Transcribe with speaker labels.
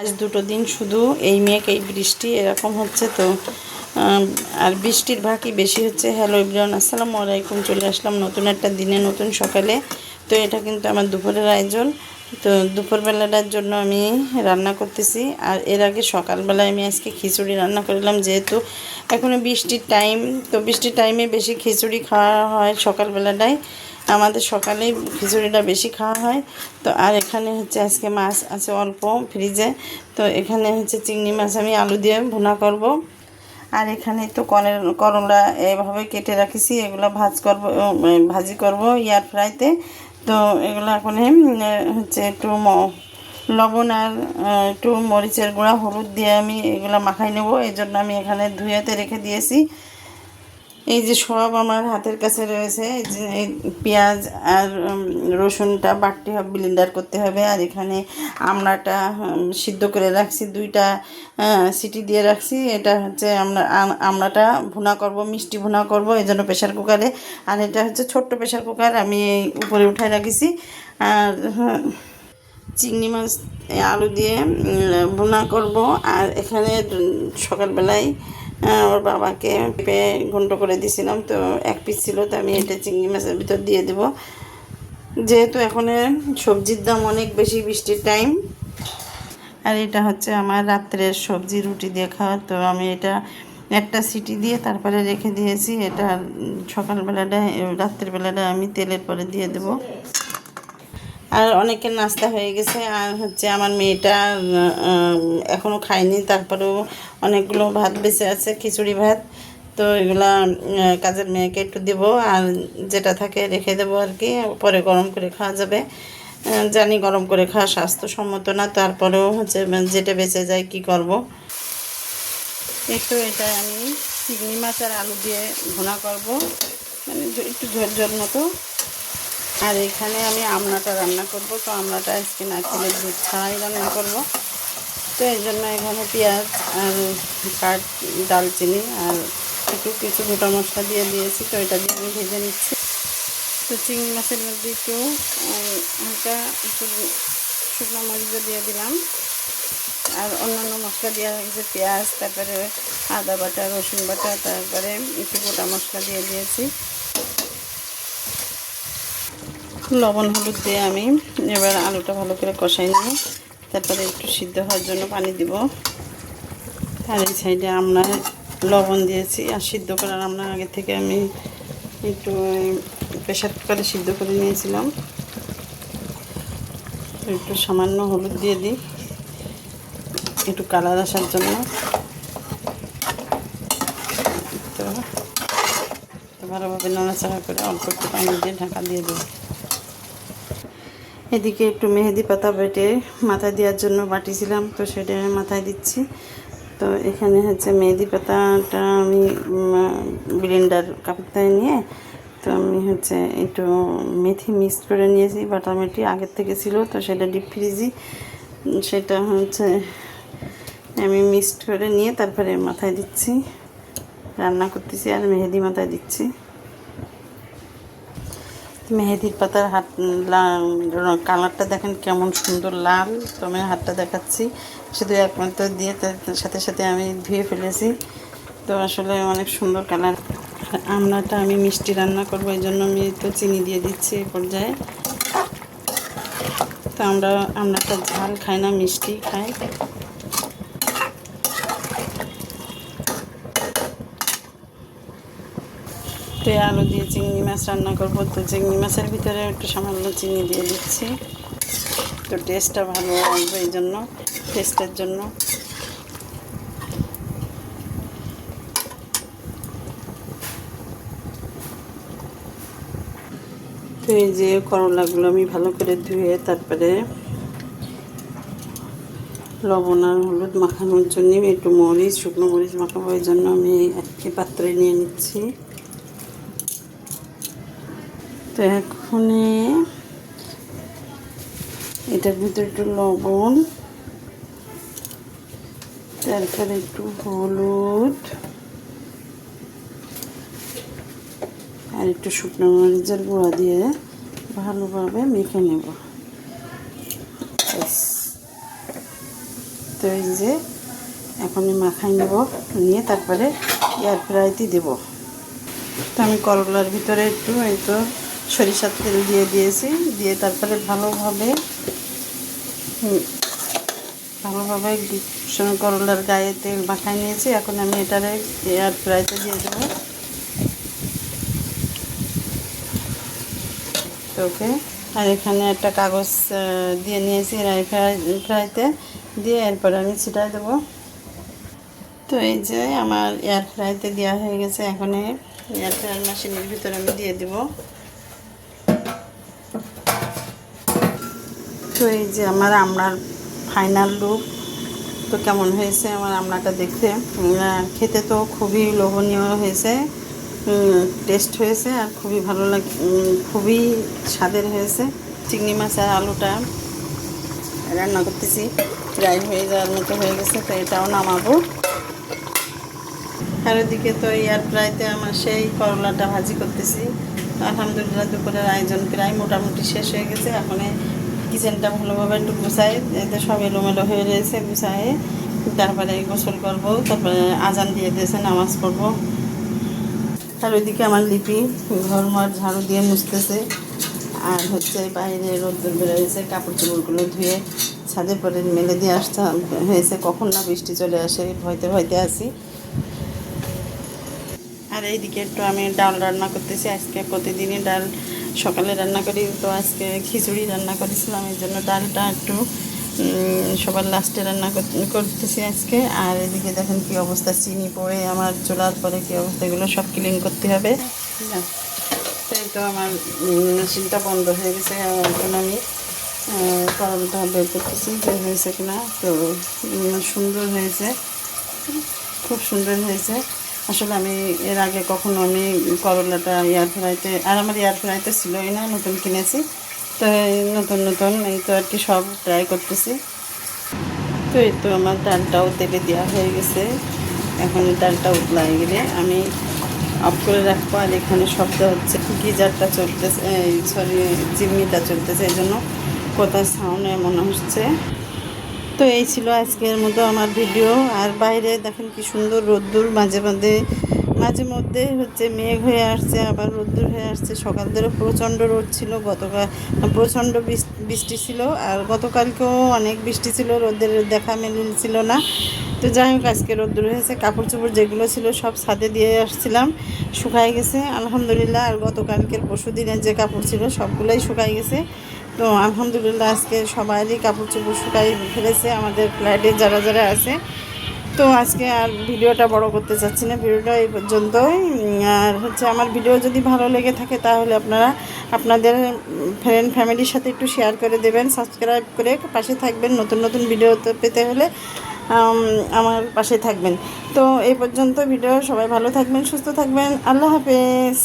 Speaker 1: আজ দুটো দিন শুধু এই মেঘ এই বৃষ্টি এরকম হচ্ছে তো আর বৃষ্টির ভাগই বেশি হচ্ছে। হ্যালো এভরিওয়ান, আসসালামু আলাইকুম। চলে আসলাম নতুন একটা দিনে নতুন সকালে। তো এটা কিন্তু আমার দুপুরের আয়োজন। তো দুপুরবেলাটার জন্য আমি রান্না করতেছি। আর এর আগে সকালবেলায় আমি আজকে খিচুড়ি রান্না করলাম, যেহেতু এখনও বৃষ্টির টাইম। তো বৃষ্টির টাইমে বেশি খিচুড়ি খাওয়া হয় সকালবেলাটায়, আমাদের সকালেই খিচুড়িটা বেশি খাওয়া হয়। তো আর এখানে হচ্ছে আজকে মাছ আছে অল্প ফ্রিজে। তো এখানে হচ্ছে চিংড়ি মাছ আমি আলু দিয়ে ভুনা করব। আর এখানে তো করলা এভাবে কেটে রাখিছি, এগুলো ভাজি করব এয়ার ফ্রাইতে। তো এগুলো এখন হচ্ছে একটু লবণ আর একটু মরিচের গুঁড়া হলুদ দিয়ে আমি এগুলো মাখাই নেব। এই জন্য আমি এখানে ধুয়েতে রেখে দিয়েছি। এই যে সব আমার হাতের কাছে রয়েছে, এই পেঁয়াজ আর রসুনটা বাটতে হবে, ব্লেন্ডার করতে হবে। আর এখানে আমড়াটা সিদ্ধ করে রাখছি, 2টা সিটি দিয়ে রাখছি। এটা হচ্ছে আমড়াটা ভুনা করব, মিষ্টি ভুনা করব, এই জন্য প্রেশার কুকারে। আর এটা হচ্ছে ছোট্ট প্রেশার কুকার, আমি উপরে উঠায় রাখিছি। আর চিংড়ি মাছ আলু দিয়ে ভুনা করব। আর এখানে সকালবেলায় ওর বাবাকে পেঁপে ঘন্ট করে দিয়েছিলাম, তো 1 পিস ছিল, তো আমি এটা চিংড়ি মাছের ভিতর দিয়ে দেব। যেহেতু এখন সবজির দাম অনেক বেশি, বৃষ্টির টাইম। আর এটা হচ্ছে আমার রাত্রের সবজি রুটি দিয়ে খাওয়া। তো আমি এটা একটা সিটি দিয়ে তারপরে রেখে দিয়েছি। এটা সকালবেলাটা রাত্রের বেলাটা আমি তেলের পরে দিয়ে দেবো। আর অনেকের নাস্তা হয়ে গেছে। আর হচ্ছে আমার মেয়েটা এখনও খায়নি, তারপরেও অনেকগুলো ভাত বেঁচে আছে, খিচুড়ি ভাত। তো এগুলা কাজের মেয়েকে একটু দেবো, আর যেটা থাকে রেখে দেবো আর কি, পরে গরম করে খাওয়া যাবে। জানি গরম করে খাওয়া স্বাস্থ্যসম্মত না, তারপরেও হচ্ছে যেটা বেঁচে যায় কি করব। একটু এটা আমি চিংড়ি মাছ আর আলু দিয়ে ভুনা করব, মানে একটু ঝোল ঝোল মতো। আর এখানে আমি আমড়াটা রান্না করব। তো আমড়াটা আজকে নারকেলের দুধ ছাড়াই রান্না করব। তো এই জন্য এখানে পেঁয়াজ আর দালচিনি আর কিছু গোটা মশলা দিয়ে দিয়েছি। তো এটা দিয়ে আমি ভেজে নিচ্ছি। তো চিংড়ি মাছের মধ্যে একটু হালকা একটু শুকনো মরিচও দিয়ে দিলাম। আর অন্যান্য মশলা দেওয়া হয়েছে, পেঁয়াজ, তারপরে আদা বাটা, রসুন বাটা, তারপরে একটু গোটা মশলা দিয়ে দিয়েছি। লবণ হলুদ দিয়ে আমি এবার আলুটা ভালো করে কষাই নিই, তারপরে একটু সিদ্ধ হওয়ার জন্য পানি দিব। আর এই সাইডে আমরা লবণ দিয়েছি। আর সিদ্ধ করার আমরা আগে থেকে আমি একটু প্রেশার কুকারে সিদ্ধ করে নিয়েছিলাম। একটু সামান্য হলুদ দিয়ে দিই একটু কালার আসার জন্য। তো ভালোভাবে নাড়াচাড়া করে অল্প একটু পানি দিয়ে ঢাকা দিয়ে দেবো। এদিকে একটু মেহেদি পাতা বেটে মাথায় দেওয়ার জন্য বাটিছিলাম, তো সেটা মাথায় দিচ্ছি। তো এখানে হচ্ছে মেহেদি পাতাটা আমি ব্লেন্ডার কাপড়টায় নিয়ে, তো আমি হচ্ছে একটু মেথি মিক্সড করে নিয়েছি। বাটা মেথি আগের থেকে ছিল, তো সেটা ডিপ ফ্রিজি, সেটা হচ্ছে আমি মিক্সড করে নিয়ে তারপরে মাথায় দিচ্ছি, রান্না করতেছি। আর মেহেদি মাথায় দিচ্ছি। মেহেদির পাতার কালারটা দেখেন কেমন সুন্দর লাল। তো আমি হাতটা দেখাচ্ছি, শুধু একমাত্র দিয়ে তার সাথে সাথে আমি ধুয়ে ফেলেছি। তো আসলে অনেক সুন্দর কালার। আমড়াটা আমি মিষ্টি রান্না করবো, এই জন্য আমি তো চিনি দিয়ে দিচ্ছি এই পর্যায়ে। তো আমড়াটা ঝাল খাই না, মিষ্টি খাই। তো আলু দিয়ে চিংড়ি মাছ রান্না করবো। তো চিংড়ি মাছের ভিতরে একটু সামান্য চিনি দিয়ে দিচ্ছি, তো টেস্টটা ভালো আসবে, এই জন্য টেস্টের জন্য। তো এই যে করলাগুলো আমি ভালো করে ধুয়ে তারপরে লবণ আর হলুদ মাখানোর জন্য একটু শুকনো মরিচ মাখাবো, এই জন্য আমি একটি পাত্রে নিয়ে নিচ্ছি। তো এখন এটার ভিতরে একটু লবণ, তারপরে একটু হলুদ আর একটু শুকনো মরিচের গুঁড়া দিয়ে ভালোভাবে মেখে নেব। তো এই যে এখন মাখাই নেব, নিয়ে তারপরে এয়ার ফ্রাইতে দেবো। তো আমি করলার ভিতরে একটু এই তো সরিষার তেল দিয়ে দিয়েছি, দিয়ে তারপরে ভালোভাবে করলার গায়ে তেল মাখাই নিয়েছি। এখন আমি এটারে এয়ার ফ্রাইতে দিয়ে দেবো। তো ওকে, আর এখানে একটা কাগজ দিয়ে নিয়েছি এয়ার ফ্রাইতে দিয়ে, এরপরে আমি ছিটাই দেবো। তো এই যে আমার এয়ার ফ্রাইতে দেওয়া হয়ে গেছে। এখন এয়ার ফ্রাই মেশিনের ভিতরে আমি দিয়ে দেব। তো এই যে আমার আমড়ার ফাইনাল লুক। তো কেমন হয়েছে আমার আমড়াটা দেখতে? খেতে তো খুবই লোভনীয় হয়েছে, টেস্ট হয়েছে, আর খুবই ভালো লাগে, খুবই স্বাদের হয়েছে। চিংড়ি মাছ আর আলুটা রান্না করতেছি, প্রায় হয়ে যাওয়ার মতো হয়ে গেছে। তো এটাও নামাবো। আর ওদিকে তো এয়ার ফ্রাইতে আমার সেই করলাটা ভাজি করতেছি। আলহামদুলিল্লাহ দুপুরের আয়োজন প্রায় মোটামুটি শেষ হয়ে গেছে। এখন কিচেনটা ভালোভাবে একটু গুছাই, এতে সব এলোমেলো হয়ে রয়েছে, গুছাই তারপরে গোসল করব, তারপরে আজান দিয়ে দিয়েছে, নামাজ পড়ব। আর ওইদিকে আমার লিপি ঘরমার ঝাড়ু দিয়ে মুছতেছে, আর হচ্ছে বাইরে রোদ্দুর বেরোয়েছে, কাপড় চোপড়গুলো ধুয়ে ছাদে পরে মেলে দিয়ে আসতে হয়েছে। কখন না বৃষ্টি চলে আসে, ভয়তে ভয়তে আছি। আর এইদিকে একটু আমি ডাল রান্না করতেছি। আজকে প্রতিদিনই ডাল সকালে রান্না করি, তো আজকে খিচুড়ি রান্না করেছিলাম, এই জন্য ডালটা একটু সবার লাস্টে রান্না করতেছি আজকে। আর এদিকে দেখেন কী অবস্থা, চিনি পড়ে আমার চুলার পরে কী অবস্থা, এগুলো সব ক্লিন করতে হবে। তাই তো আমার মেশিনটা বন্ধ হয়ে গেছে। এখন আমি করলটা বের করতেছি যে হয়েছে কিনা। তো সুন্দর হয়েছে, খুব সুন্দর হয়েছে। আসলে আমি এর আগে কখনো আমি করলাটা এয়ার ফ্রাইতে, আর আমার এয়ার ফ্রাইতে ছিলই না, নতুন কিনেছি। তো নতুন এই তো আর কি সব ট্রাই করতেছি। তো এই তো আমার ডালটাও তেলে দেওয়া হয়ে গেছে। এখন ডালটা উতলাই গেলে আমি অফ করে রাখবো। আর এখানে শব্দ হচ্ছে, গিজারটা চলতেছে, সরি চিমনিটা চলতেছে, এই জন্য কোথায় সাউন্ড মনে হচ্ছে। তো এই ছিল আজকের মতো আমার ভিডিও। আর বাইরে দেখেন কি সুন্দর রোদ্দুর, মাঝে মধ্যে হচ্ছে মেঘ হয়ে আসছে, আবার রোদ্দুর হয়ে আসছে। সকাল ধরে প্রচণ্ড রোদ ছিল, গতকাল প্রচণ্ড বৃষ্টি ছিল, আর গতকালকেও অনেক বৃষ্টি ছিল, রোদের দেখা মিলছিল না। তো যাই হোক, আজকে রোদ্দুর হয়েছে। কাপড় চোপড় যেগুলো ছিল সব ছাদে দিয়ে আসছিলাম, শুকাই গেছে আলহামদুলিল্লাহ। আর গতকালকের পরশু দিনের যে কাপড় ছিল সবগুলোই শুকাই গেছে। তো আলহামদুলিল্লাহ আজকে সবারই কাপড় চোপড় শুকাই ফেলেছে আমাদের ফ্ল্যাটে যারা যারা আছে। তো আজকে আর ভিডিওটা বড় করতে চাচ্ছি না, ভিডিওটা এই পর্যন্তই। আর হচ্ছে আমার ভিডিও যদি ভালো লেগে থাকে তাহলে আপনারা আপনাদের ফ্রেন্ড ফ্যামিলির সাথে একটু শেয়ার করে দেবেন, সাবস্ক্রাইব করে পাশে থাকবেন। নতুন নতুন ভিডিও পেতে হলে আমার পাশে থাকবেন। তো এই পর্যন্ত ভিডিও, সবাই ভালো থাকবেন, সুস্থ থাকবেন, আল্লাহ হাফেজ।